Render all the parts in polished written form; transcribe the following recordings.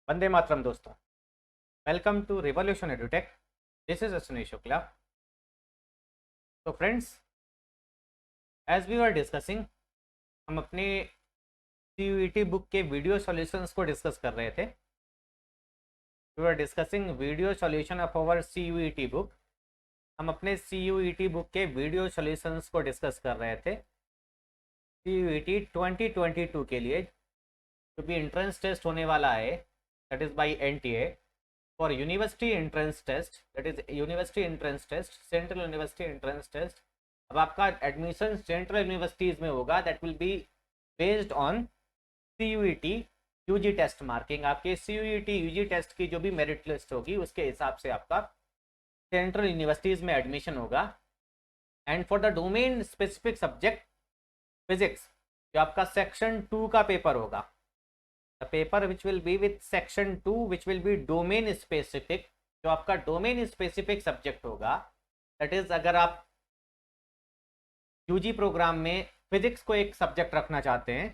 वंदे मातरम दोस्तों। Welcome to revolution edutech. This is Ashwini Shukla. तो friends, as we are discussing, हम अपने CUET बुक के वीडियो सॉल्यूशंस को डिस्कस कर रहे थे। We are discussing video solution of our CUET book. हम अपने CUET बुक के वीडियो सॉल्यूशंस को डिस्कस कर रहे थे CUET 2022 के लिए, जो भी एंट्रेंस टेस्ट होने वाला है, that is by NTA for university entrance test, that is university entrance test, central university entrance test. अब आपका एडमिशन सेंट्रल यूनिवर्सिटीज़ में होगा, that will be based on CUET UG test marking. आपके CUET UG test की जो भी merit list होगी उसके हिसाब से आपका सेंट्रल यूनिवर्सिटीज़ में एडमिशन होगा। And for the domain specific subject physics, जो आपका सेक्शन 2 का पेपर होगा, the paper which will be with section 2 which will be domain specific, जो आपका डोमेन स्पेसिफिक सब्जेक्ट होगा, दैट इज अगर आप UG प्रोग्राम में फिजिक्स को एक सब्जेक्ट रखना चाहते हैं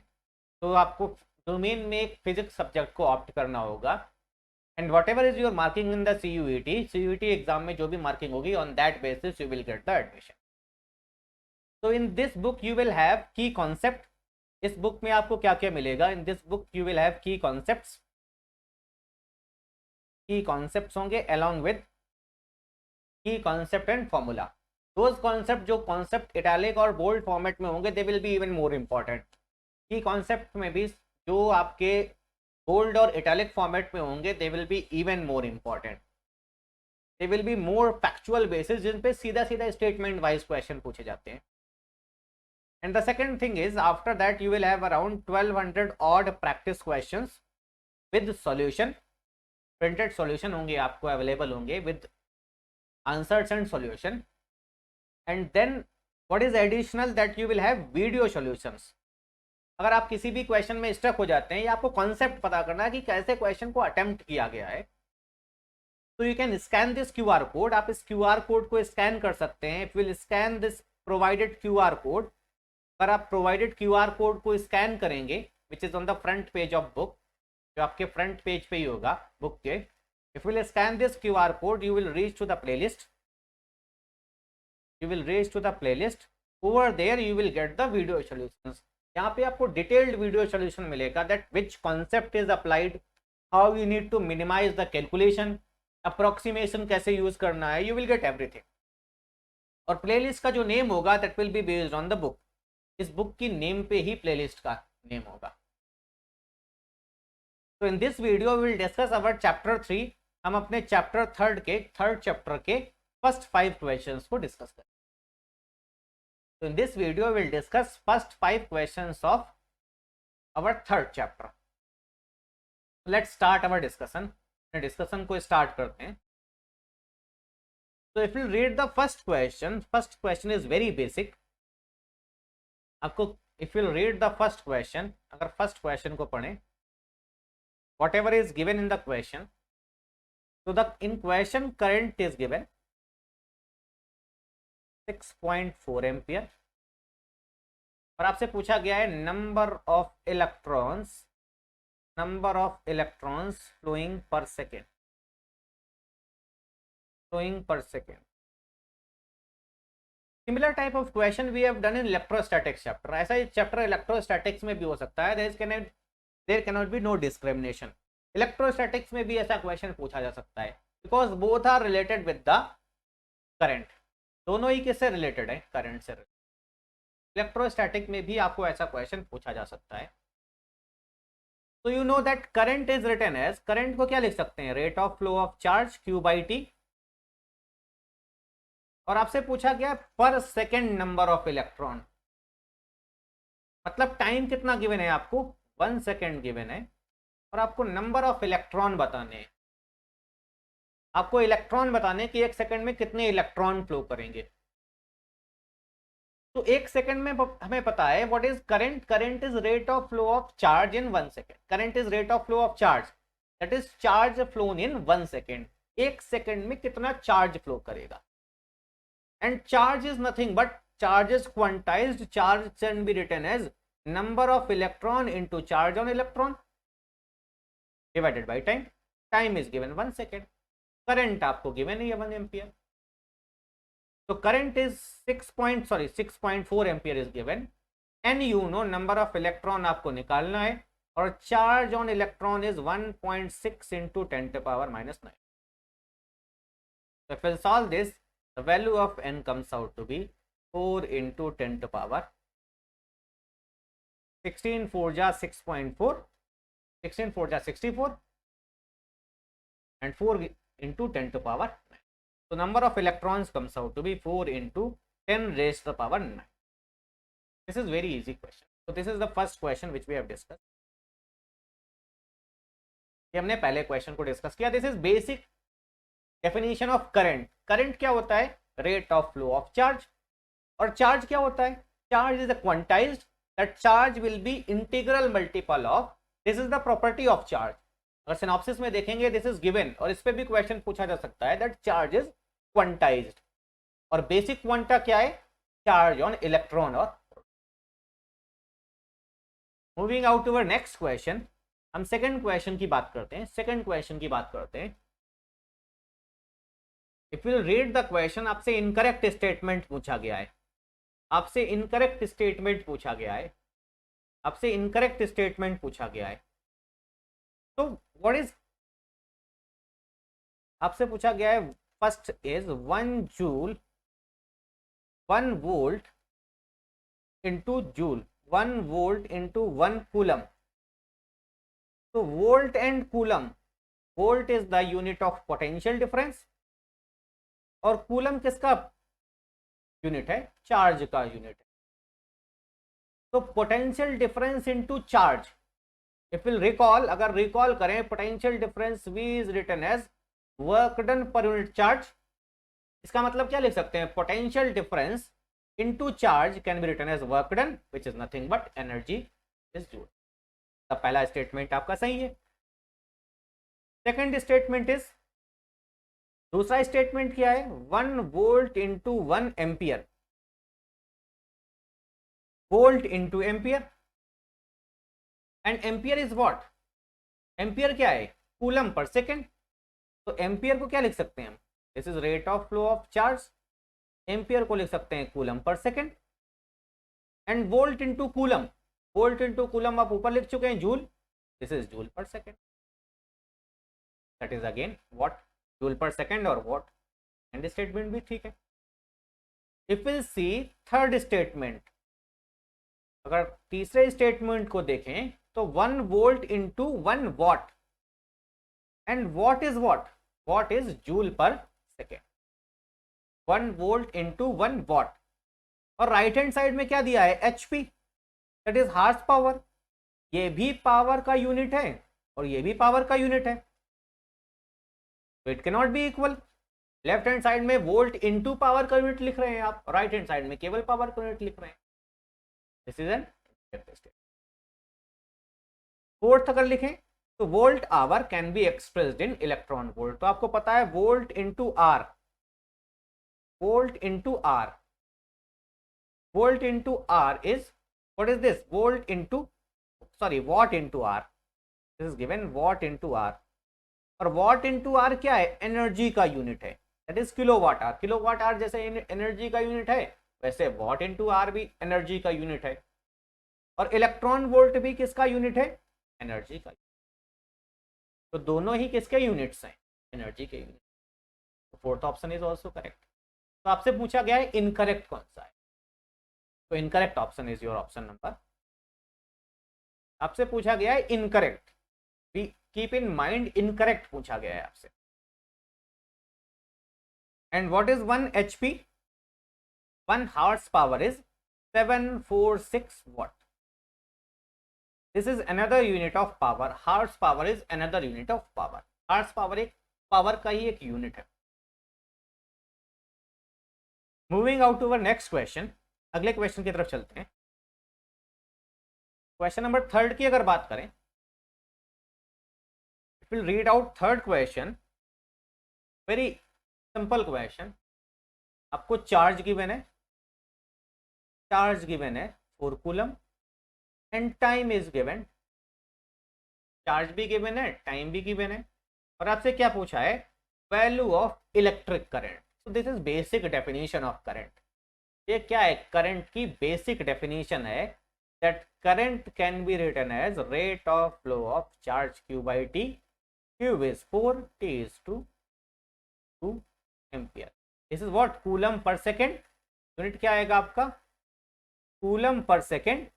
तो आपको डोमेन में एक फिजिक्स सब्जेक्ट को ऑप्ट करना होगा। And whatever is your marking in the CUET exam में जो भी मार्किंग होगी, on that basis you will get the admission. तो in this book you will have key concept. इस बुक में आपको क्या क्या मिलेगा? In this book you will have key concepts. Key concepts होंगे along with key concept and formula. Those concept जो concept italic और बोल्ड फॉर्मेट में होंगे, they will be even more important. की कॉन्सेप्ट में भी जो आपके बोल्ड और इटैलिक फॉर्मेट में होंगे, they will be even more important. They will be more factual basis, जिन पे सीधा सीधा स्टेटमेंट वाइज क्वेश्चन पूछे जाते हैं। And the second thing is, after that you will have around 1200 odd practice questions with solution. Printed solution होंगे आपको available होंगे with answers and solution. And then what is additional, that you will have video solutions. अगर आप किसी भी question में stuck हो जाते हैं या आपको कॉन्सेप्ट पता करना है कि कैसे क्वेश्चन को अटेम्प्ट किया गया है, तो you can scan this QR code. आप इस QR कोड को स्कैन कर सकते हैं। If will scan this provided QR code, अगर आप प्रोवाइडेड QR कोड को स्कैन करेंगे, which is on the front page of book, जो आपके फ्रंट पेज पे ही होगा बुक के, if will scan this QR code, you will reach to the playlist. You will reach to the playlist. Over there you will get the video solutions. यहाँ पे आपको detailed video solution मिलेगा, that which concept is applied, how you need to minimise the calculation, approximation कैसे use करना है, you will get everything. और playlist का जो नेम होगा, that will be based on the book. इस बुक की नेम पे ही प्लेलिस्ट का नेम होगा। तो in this video we will discuss our chapter 3। हम अपने चैप्टर थर्ड चैप्टर के फर्स्ट 5 क्वेश्चंस को डिस्कस करें। तो in this video we will discuss first 5 questions of our third chapter. Let's start our discussion. Discussion को start करते हैं। तो if you read the first question is very basic. आपको if you read the first question, अगर first question को पढ़ें, whatever is given in the question, तो the in question current is given 6.4 ampere, और आपसे पूछा गया है number of electrons flowing per second. Similar type of question we have done in electrostatics chapter. ऐसा ही chapter electrostatics में भी हो सकता है। There cannot be no discrimination. Electrostatics में भी ऐसा क्वेश्चन पूछा जा सकता है, because both are related with the current. दोनों ही किससे रिलेटेड है? करंट से। इलेक्ट्रोस्टैटिक में भी आपको ऐसा क्वेश्चन पूछा जा सकता है। तो you know that current is written as, current को क्या लिख सकते हैं? Rate of flow of charge Q/T। और आपसे पूछा गया per second number of electron, मतलब टाइम कितना गिवन है आपको? 1 सेकेंड गिवन है, और आपको नंबर ऑफ इलेक्ट्रॉन बताने हैं। आपको इलेक्ट्रॉन बताने कि 1 सेकेंड में कितने इलेक्ट्रॉन फ्लो करेंगे। तो 1 सेकेंड में हमें पता है what is current is rate of flow of charge in 1 second. Current is rate of flow of charge, that is charge flown in 1 second. 1 second में कितना चार्ज फ्लो करेगा। And charge is nothing but charge is quantized. Charge can be written as number of electron into charge on electron. Divided by time, time is given 1 second, current आपको given है 1 ampere, तो current is 6.4 ampere is given, and you know number of electron आपको निकालना है, और charge on electron is 1.6 into 10 to power minus 9. So if we'll solve this, the value of n comes out to be 4 into 10 to power 16, 4 ja 6.4, 16 4 ja 64, and 4 into 10 to power 9. So number of electrons comes out to be 4 into 10 raised to the power 9. This is very easy question. So this is the first question which we have discussed. ये हमने पहले question को discuss किया. This is basic definition of current. Current क्या होता है? Rate of flow of charge. और charge क्या होता है? Charge is a quantized, that charge will be integral multiple of, this is the property of charge. अगर synopsis में देखेंगे दिस इज गिवन, और इस पे भी क्वेश्चन पूछा जा सकता है दैट चार्ज इज क्वांटाइज्ड. और बेसिक क्वांटा क्या है? Charge on electron. और moving out to our next question, हम सेकंड क्वेश्चन की बात करते हैं. सेकंड क्वेश्चन की बात करते हैं. If you read the question, आपसे इनकरेक्ट स्टेटमेंट पूछा गया है. आपसे इनकरेक्ट स्टेटमेंट पूछा गया है. आपसे इनकरेक्ट स्टेटमेंट पूछा गया है. तो व्हाट इज, आपसे पूछा गया है, first is 1 joule 1 volt into joule, 1 volt into 1 coulomb. तो volt and coulomb, volt is the unit of potential difference, और कूलम किसका यूनिट है? चार्ज का यूनिट है. तो potential difference into charge, if will recall, अगर रिकॉल करें, potential difference V is written as work done पर यूनिट चार्ज. इसका मतलब क्या लिख सकते हैं? Potential difference into charge can be written as work done, which is nothing but energy is joule. तो पहला स्टेटमेंट आपका सही है. सेकंड स्टेटमेंट इज, दूसरा स्टेटमेंट क्या है? 1 volt into 1 ampere, volt into ampere, and ampere is what? Ampere क्या है? Coulomb per second. तो एम्पियर को क्या लिख सकते हैं हम? This is rate of flow of charge. Ampere को लिख सकते हैं coulomb per second. And volt into coulomb, volt into coulomb आप ऊपर लिख चुके हैं joule, this is joule per second. That is again what? Joule per second और व्हाट. एंड स्टेटमेंट भी ठीक है. If will see third statement, अगर तीसरे स्टेटमेंट को देखें तो 1 volt into 1 what, and what is what? Watt is joule per second. 1 volt into 1 watt. और राइट हैंड साइड में क्या दिया है? HP, that is horse power. ये भी पावर का यूनिट है और ये भी पावर का यूनिट है, तो it can not be equal. Left hand side में वोल्ट इंटू पावर का यूनिट लिख रहे हैं आप, राइट हैंड साइड में केवल पावर का यूनिट लिख रहे हैं. This is an. फोर्थ अगर लिखें तो volt hour can be expressed in electron volt. तो आपको पता है volt into hour, volt into hour, volt into hour is, what is this? Volt into, sorry, watt into hour. This is given watt into hour. और watt into hour क्या है? Energy का unit है, that is kilowatt hour. Kilowatt hour जैसे energy का unit है, वैसे watt into hour भी एनर्जी का यूनिट है. और इलेक्ट्रॉन वोल्ट भी किसका यूनिट है? एनर्जी का. तो दोनों ही किसके यूनिट्स हैं? एनर्जी के यूनिट. तो fourth option is also correct. तो आपसे पूछा गया है इनकरेक्ट कौन सा है, तो incorrect option is your option number. आपसे पूछा गया है incorrect, keep in mind incorrect पूछा गया है आपसे. And what is 1 HP? 1 horse power is 746 watt. This is another unit of power. Horse power is another unit of power. Horse power एक power का ही एक यूनिट है. Moving out to our next question, अगले question की तरफ चलते हैं. क्वेश्चन नंबर 3 की अगर बात करें, it will read out third question. Very simple question. आपको चार्ज गिवन है, चार्ज गिवन है 4 coulomb, and time is given charge भी गिवन है, टाइम भी गिवन है, और आपसे क्या पूछा है, value of electric current. So this is basic definition of current. ये क्या है, करंट की बेसिक डेफिनेशन है, that current can be written as rate of flow of charge q by t, q is 4, t is 2 ampere. This is what, coulomb per second. Unit क्या आएगा आपका, coulomb per second,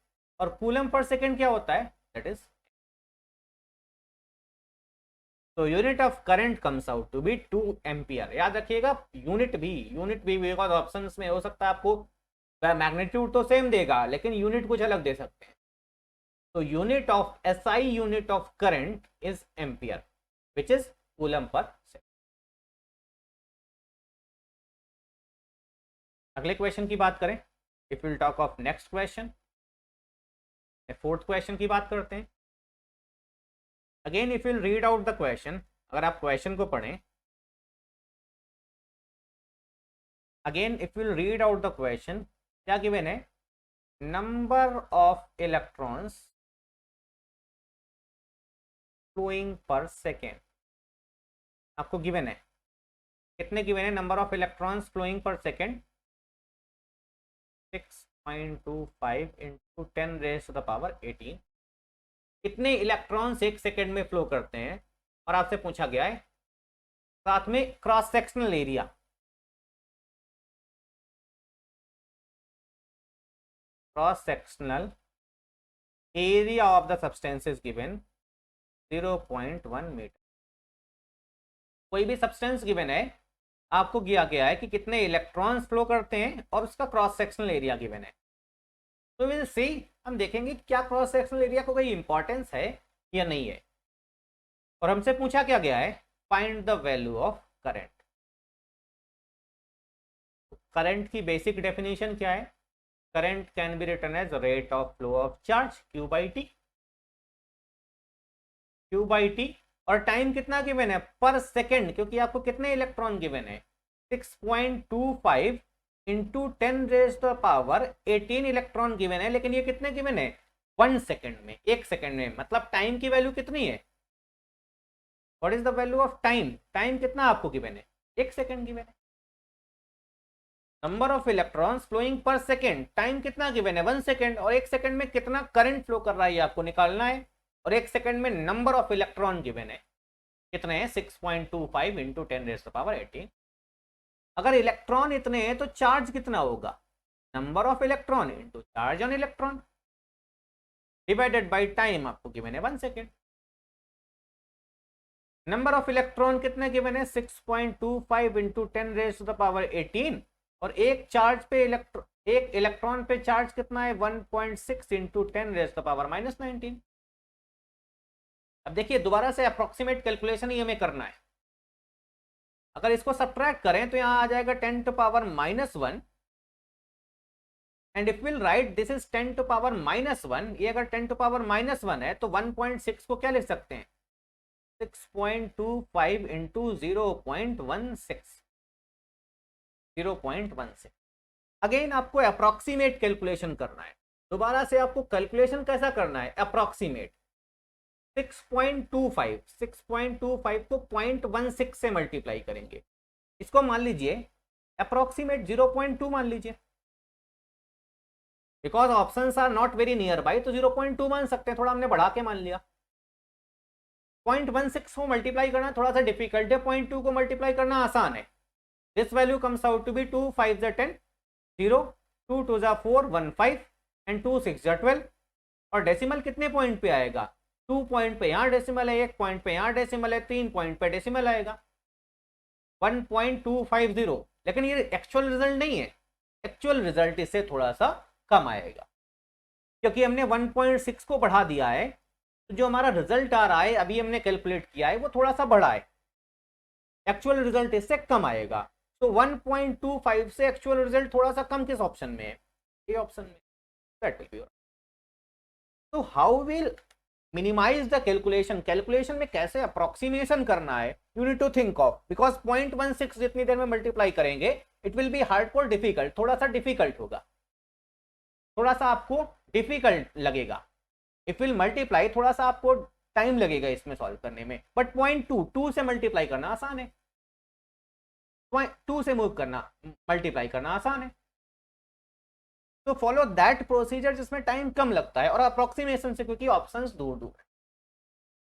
और coulomb per second क्या होता है, that is, तो unit of current comes out to be 2 ampere. याद रखिएगा, यूनिट भी बिकॉज ऑप्शंस में हो सकता है आपको मैग्नीट्यूड तो सेम देगा लेकिन यूनिट कुछ अलग दे सकते हैं। तो unit of SI unit of current is ampere which is coulomb per second. अगले क्वेश्चन की बात करें, if will talk of next question, fourth question की बात करते हैं। Again if will read out the question, अगर आप क्वेश्चन को पढ़ें, again if will read out the question, क्या गिवन है, number of electrons flowing per second. आपको गिवन है, कितने गिवन है, number of electrons flowing per second 6.25 into 10 raise to the power 18। कितने इलेक्ट्रॉन्स एक सेकेंड में फ्लो करते हैं, और आपसे पूछा गया है साथ में cross sectional area. Cross sectional area of the substance is given 0.1 metre. कोई भी सब्सटेंस गिवन है, आपको दिया गया है कि कितने इलेक्ट्रॉन्स फ्लो करते हैं और उसका क्रॉस सेक्शनल एरिया गिवन है। तो विल सी, हम देखेंगे क्या क्रॉस सेक्शनल एरिया को कोई इंपॉर्टेंस है या नहीं है। और हमसे पूछा क्या गया है, find the value of current. Current की बेसिक डेफिनेशन क्या है, current can be written as rate of flow of charge q by t, और टाइम कितना गिवन है, पर सेकेंड, क्योंकि आपको कितने इलेक्ट्रॉन गिवन है, 6.25 into 10 raise to the power 18 electron given है, लेकिन ये कितने गिवन है, 1 सेकेंड में, 1 सेकेंड में, मतलब टाइम की वैल्यू कितनी है, what is the value of time, time कितना आपको गिवन है, 1 सेकेंड गिवन है। Number of electrons flowing per second, time कितना गिवन है, 1 सेकेंड, और 1 सेकेंड में कितना करंट फ्लो कर रहा है ये आपको निकालना है, और 1 सेकेंड में नंबर ऑफ इलेक्ट्रॉन गिवन है, कितने हैं, 6.25 into 10 raise to the power 18। अगर इलेक्ट्रॉन इतने हैं तो चार्ज कितना होगा, number of electron into charge on electron divided by time, आपको गिवन है 1 सेकेंड। नंबर ऑफ इलेक्ट्रॉन कितने गिवन है, 6.25 into 10 raise to the power 18, और एक चार्ज पे एक इलेक्ट्रॉन पे चार्ज कितना है, 1.6 into 10 raise to the power -19। अब देखिए दोबारा से अप्रोक्सीमेट कैलकुलेशन ही हमें करना है। अगर इसको सब्ट्रैक्ट करें तो यहां आ जाएगा 10 to power -1, and if will write this is 10 to power -1, ये अगर 10 टू पावर -1 है तो 1.6 को क्या लिख सकते हैं, 6.25 इंटू 0.16। अगेन आपको अप्रोक्सीमेट कैलकुलेशन करना है, दोबारा से आपको कैलकुलेशन कैसा करना है, अप्रोक्सीमेट। 6.25 को 0.16 से मल्टीप्लाई करेंगे, इसको मान लीजिए अप्रोक्सीमेट 0.2 मान लीजिए, because options are not very near by, तो 0.2 मान सकते हैं, थोड़ा हमने बढ़ा के मान लिया। 0.16 को मल्टीप्लाई करना थोड़ा सा डिफिकल्ट है, 0.2 को मल्टीप्लाई करना आसान है। This value comes out to be 2 5 10 0, 2 2 4 1 5 and 2 6 12, और डेसिमल कितने पॉइंट पे आएगा, 2 पॉइंट पे यहाँ डेसिमल है, 1 पॉइंट पे यहाँ डेसिमल है, 3 पॉइंट पे डेसिमल आएगा, 1.250। लेकिन ये एक्चुअल रिजल्ट नहीं है, एक्चुअल रिजल्ट इससे थोड़ा सा कम आएगा, क्योंकि हमने 1.6 को बढ़ा दिया है, तो जो हमारा रिजल्ट आ रहा है अभी हमने कैलकुलेट किया है वो थोड़ा सा बड़ा है, एक्चुअल रिजल्ट इससे कम आएगा। तो 1.25 से एक्चुअल रिजल्ट थोड़ा सा कम किस ऑप्शन में है, ये ऑप्शन में, दैट विल बी। तो how will minimize the calculation, calculation में कैसे अप्रोक्सीमेशन करना है, you need to think of, because 0.16 जितनी देर में मल्टीप्लाई करेंगे it will be hard for difficult, थोड़ा सा डिफिकल्ट होगा, थोड़ा सा आपको डिफिकल्ट लगेगा। इफ विल मल्टीप्लाई थोड़ा सा आपको टाइम लगेगा इसमें सॉल्व करने में, बट पॉइंट टू से मल्टीप्लाई करना आसान है, पॉइंट 2 से मूव करना मल्टीप्लाई करना आसान है। तो फॉलो दैट प्रोसीजर जिसमें टाइम कम लगता है, और अप्रोक्सीमेशन से, क्योंकि ऑप्शंस दूर दूर है।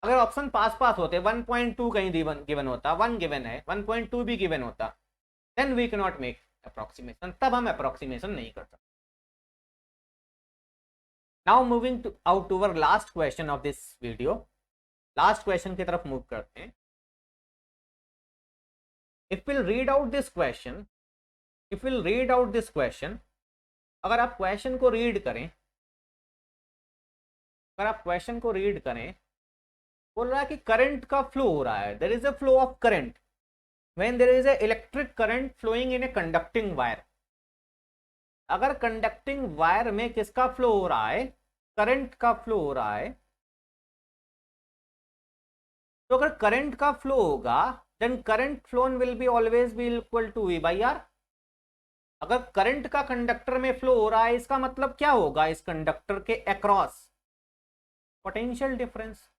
अगर ऑप्शन पास पास होते 1.2 कहीं गिवन होता, 1 गिवन है, 1.2 भी गिवन होता, then we can not make approximation, तब हम अप्रोक्सीमेशन नहीं कर सकते। Now moving to out to our last question of this video, last question की तरफ मूव करते हैं। If will read out this question, if will read out this question, अगर आप क्वेश्चन को रीड करें, अगर आप क्वेश्चन को रीड करें, बोल रहा है कि करंट का फ्लो हो रहा है, there is a flow of current when there is a electric current flowing in a conducting wire. अगर कंडक्टिंग वायर में किसका फ्लो हो रहा है, करंट का फ्लो हो रहा है, तो अगर करंट का फ्लो होगा then current flown will be always be equal to V by R। अगर करंट का कंडक्टर में फ्लो हो रहा है, इसका मतलब क्या होगा, इस कंडक्टर के अक्रॉस पोटेंशियल डिफरेंस,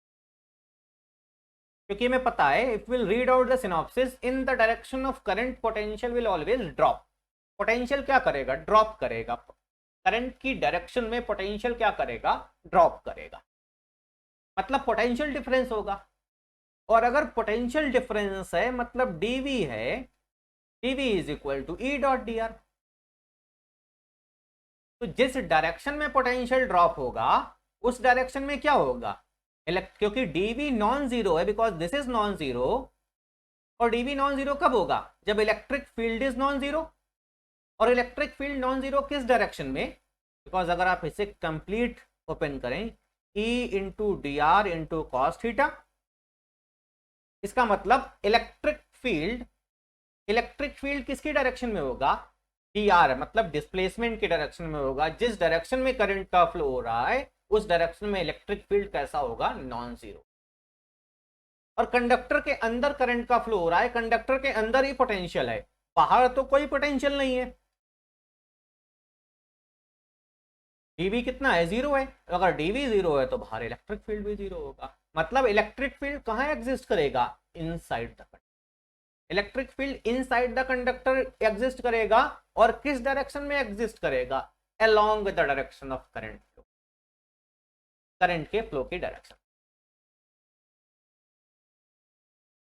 क्योंकि हमें पता है if will read out the synopsis in the direction of current potential will always drop. Potential क्या करेगा, ड्रॉप करेगा, करंट की डायरेक्शन में पोटेंशियल क्या करेगा, ड्रॉप करेगा, मतलब पोटेंशियल डिफरेंस होगा। और अगर पोटेंशियल डिफरेंस है मतलब dV है, dV is equal to E dot dr। तो जिस डायरेक्शन में पोटेंशियल ड्रॉप होगा उस डायरेक्शन में क्या होगा, क्योंकि dV नॉन जीरो है, because this is non zero, और dV नॉन जीरो कब होगा, जब electric field is non zero. और इलेक्ट्रिक फील्ड नॉन जीरो किस डायरेक्शन में, बिकॉज अगर आप इसे कंप्लीट ओपन करें, E into D R into cos theta, इसका मतलब इलेक्ट्रिक फील्ड किसकी डायरेक्शन में होगा, डी आर, मतलब डिस्प्लेसमेंट की डायरेक्शन में होगा। जिस डायरेक्शन में करंट का फ्लो हो रहा है उस डायरेक्शन में इलेक्ट्रिक फील्ड कैसा होगा, नॉन जीरो। और कंडक्टर के अंदर करंट का फ्लो हो रहा है, कंडक्टर के अंदर ही पोटेंशियल है, बाहर तो कोई पोटेंशियल नहीं है। dV कितना है, जीरो है, अगर dV जीरो है तो बाहर इलेक्ट्रिक फील्ड भी जीरो होगा, मतलब इलेक्ट्रिक फील्ड कहां एग्जिस्ट करेगा, inside the conductor. Electric field inside the conductor exist करेगा, और किस डायरेक्शन में एग्जिस्ट करेगा, along the direction of current flow, current के फ्लो की direction.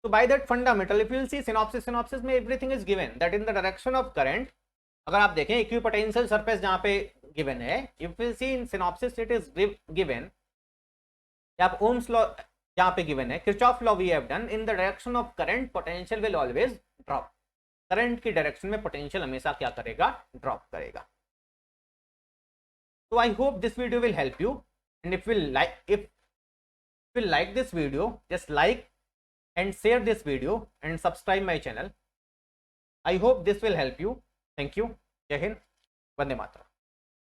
So by that fundamental, if you will see synopsis में everything is given that in the direction of current, अगर आप देखें इक्विपोटेंशियल सरफेस जहां पे गिवन है, if you see in synopsis it is given, आप Ohm's law जहां पे गिवन है, Kirchhoff law we have done, in the direction of current potential will always drop. Current की डायरेक्शन में पोटेंशियल हमेशा क्या करेगा, ड्रॉप करेगा। So I hope this video will help you, and if you like this video, just like and share this video and subscribe my channel. I hope this will help you. Thank you. Jai Hind. Vande Mataram.